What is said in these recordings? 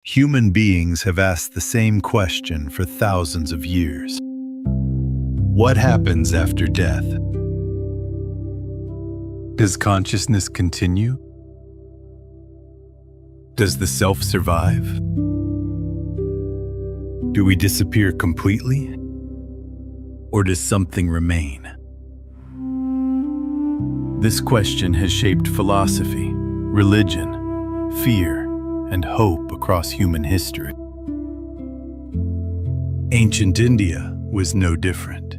Human beings have asked the same question for thousands of years. What happens after death? Does consciousness continue? Does the self survive? Do we disappear completely? Or does something remain? This question has shaped philosophy, religion, fear, and hope across human history. Ancient India was no different.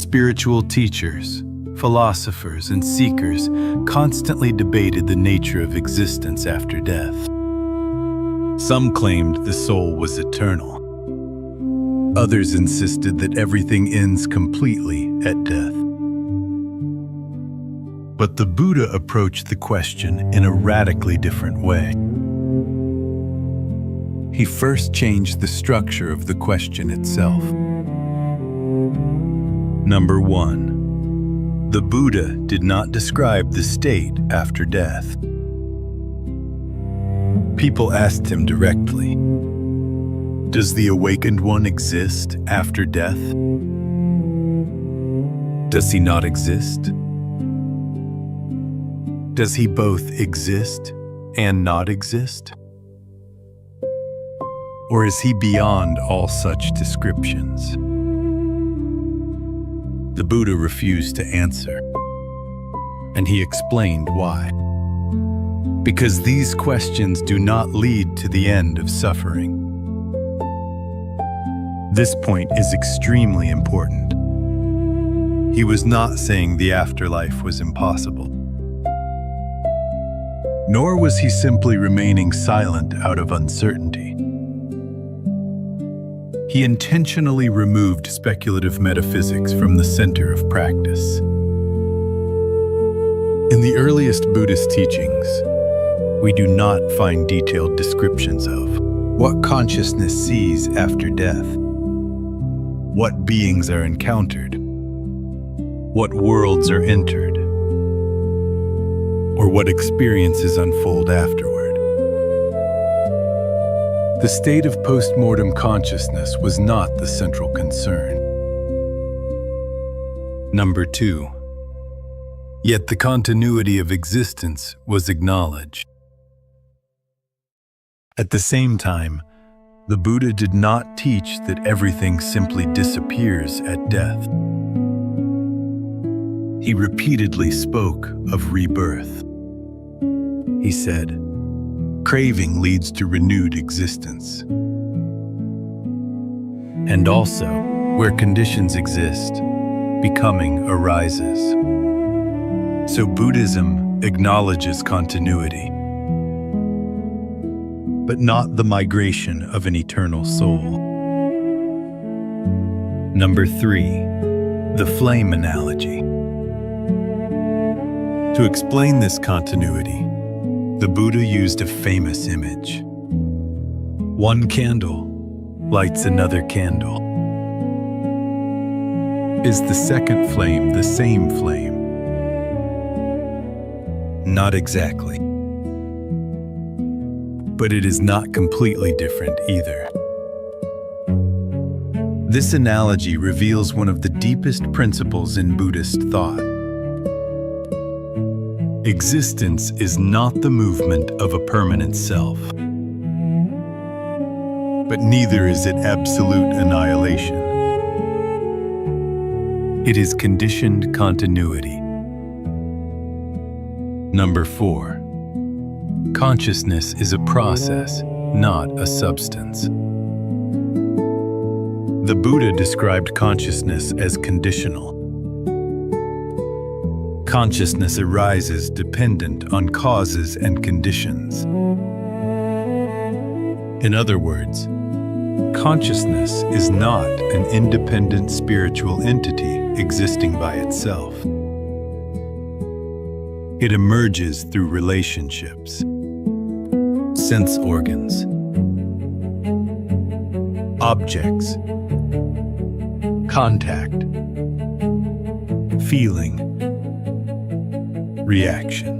Spiritual teachers, philosophers, and seekers constantly debated the nature of existence after death. Some claimed the soul was eternal. Others insisted that everything ends completely at death. But the Buddha approached the question in a radically different way. He first changed the structure of the question itself. Number 1. The Buddha did not describe the state after death. People asked him directly, "Does the awakened one exist after death? Does he not exist? Does he both exist and not exist? Or is he beyond all such descriptions?" The Buddha refused to answer, and he explained why. Because these questions do not lead to the end of suffering. This point is extremely important. He was not saying the afterlife was impossible. Nor was he simply remaining silent out of uncertainty. He intentionally removed speculative metaphysics from the center of practice. In the earliest Buddhist teachings, we do not find detailed descriptions of what consciousness sees after death, what beings are encountered, what worlds are entered, or what experiences unfold afterward. The state of post-mortem consciousness was not the central concern. Number 2. Yet the continuity of existence was acknowledged. At the same time, the Buddha did not teach that everything simply disappears at death. He repeatedly spoke of rebirth. He said, "Craving leads to renewed existence." And also, where conditions exist, becoming arises. So Buddhism acknowledges continuity, but not the migration of an eternal soul. Number 3. The flame analogy. To explain this continuity, the Buddha used a famous image. One candle lights another candle. Is the second flame the same flame? Not exactly. But it is not completely different either. This analogy reveals one of the deepest principles in Buddhist thought. Existence is not the movement of a permanent self, but neither is it absolute annihilation. It is conditioned continuity. Number 4. Consciousness is a process, not a substance. The Buddha described consciousness as conditional. Consciousness arises dependent on causes and conditions. In other words, consciousness is not an independent spiritual entity existing by itself. It emerges through relationships, sense organs, objects, contact, feeling, reaction.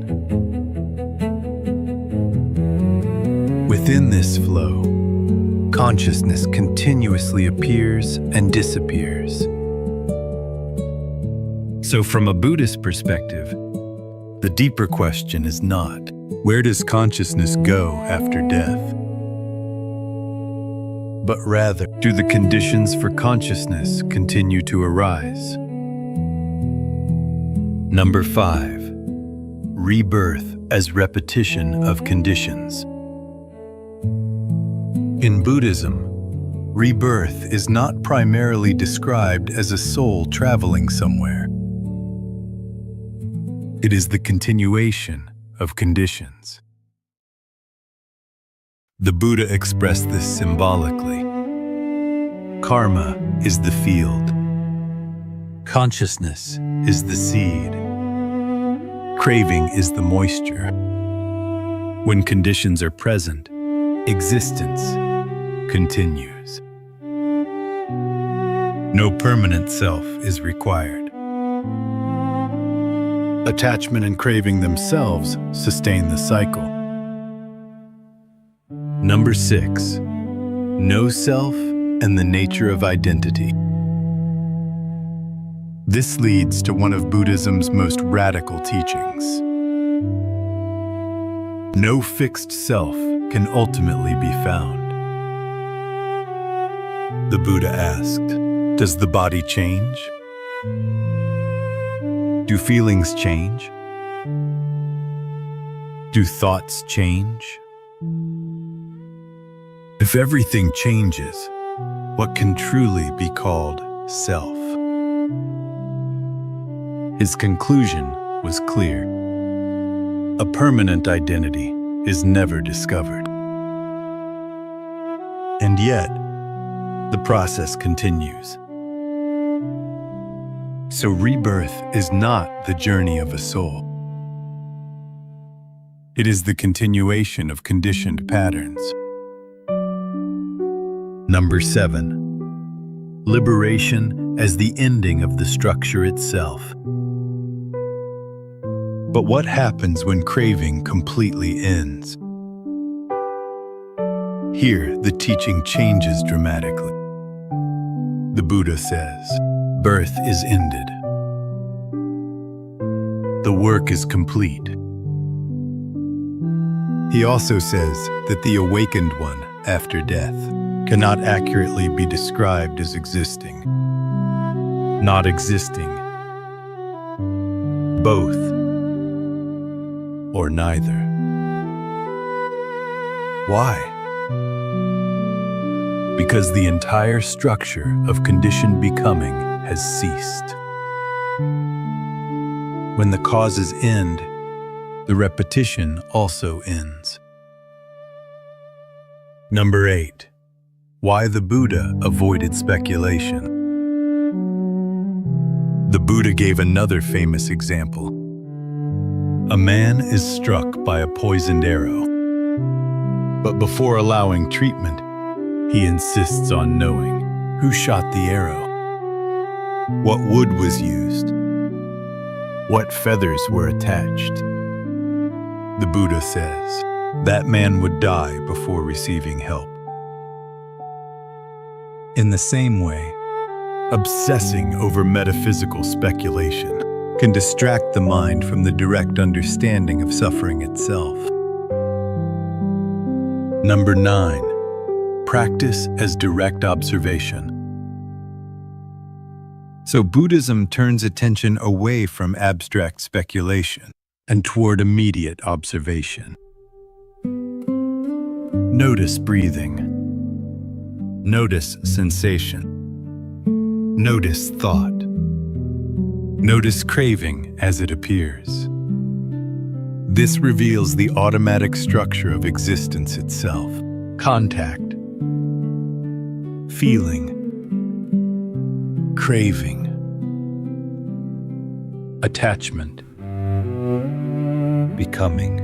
Within this flow, consciousness continuously appears and disappears. So from a Buddhist perspective, the deeper question is not, where does consciousness go after death? But rather, do the conditions for consciousness continue to arise? Number 5. Rebirth as repetition of conditions. In Buddhism, rebirth is not primarily described as a soul traveling somewhere. It is the continuation of conditions. The Buddha expressed this symbolically. Karma is the field. Consciousness is the seed. Craving is the moisture. When conditions are present, existence continues. No permanent self is required. Attachment and craving themselves sustain the cycle. Number 6. No self and the nature of identity. This leads to one of Buddhism's most radical teachings. No fixed self can ultimately be found. The Buddha asked, does the body change? Do feelings change? Do thoughts change? If everything changes, what can truly be called self? His conclusion was clear. A permanent identity is never discovered. And yet, the process continues. So rebirth is not the journey of a soul. It is the continuation of conditioned patterns. Number 7. Liberation as the ending of the structure itself. But what happens when craving completely ends? Here, the teaching changes dramatically. The Buddha says, birth is ended. The work is complete. He also says that the awakened one after death cannot accurately be described as existing, not existing, both, or neither. Why? Because the entire structure of conditioned becoming has ceased. When the causes end, the repetition also ends. Number 8. Why the Buddha avoided speculation. The Buddha gave another famous example. A man is struck by a poisoned arrow, but before allowing treatment, he insists on knowing who shot the arrow, what wood was used, what feathers were attached. The Buddha says that man would die before receiving help. In the same way, obsessing over metaphysical speculation can distract the mind from the direct understanding of suffering itself. Number 9. Practice as direct observation. So Buddhism turns attention away from abstract speculation and toward immediate observation. Notice breathing. Notice sensation. Notice thought. Notice craving as it appears. This reveals the automatic structure of existence itself. Contact, feeling, craving, attachment, becoming.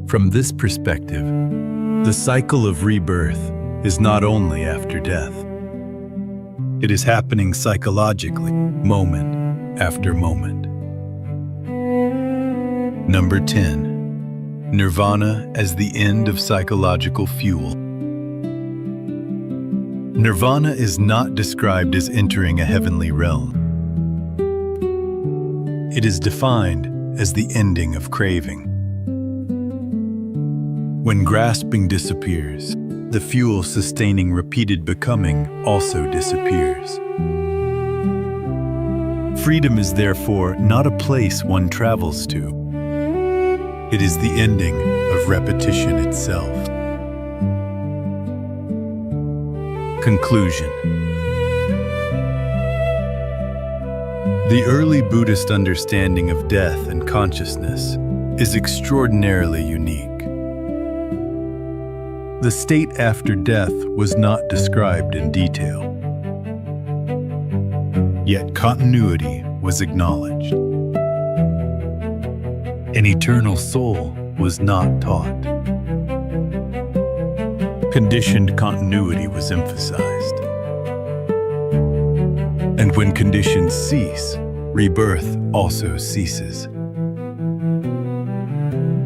From this perspective, the cycle of rebirth is not only after death. It is happening psychologically, moment after moment. Number 10. Nirvana as the end of psychological fuel. Nirvana is not described as entering a heavenly realm. It is defined as the ending of craving. When grasping disappears, the fuel sustaining repeated becoming also disappears. Freedom is therefore not a place one travels to. It is the ending of repetition itself. Conclusion. The early Buddhist understanding of death and consciousness is extraordinarily unique. The state after death was not described in detail. Yet continuity was acknowledged. An eternal soul was not taught. Conditioned continuity was emphasized. And when conditions cease, rebirth also ceases.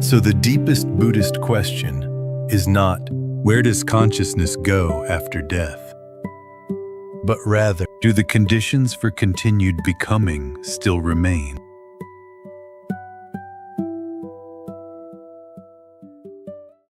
So the deepest Buddhist question is not, where does consciousness go after death? But rather, do the conditions for continued becoming still remain?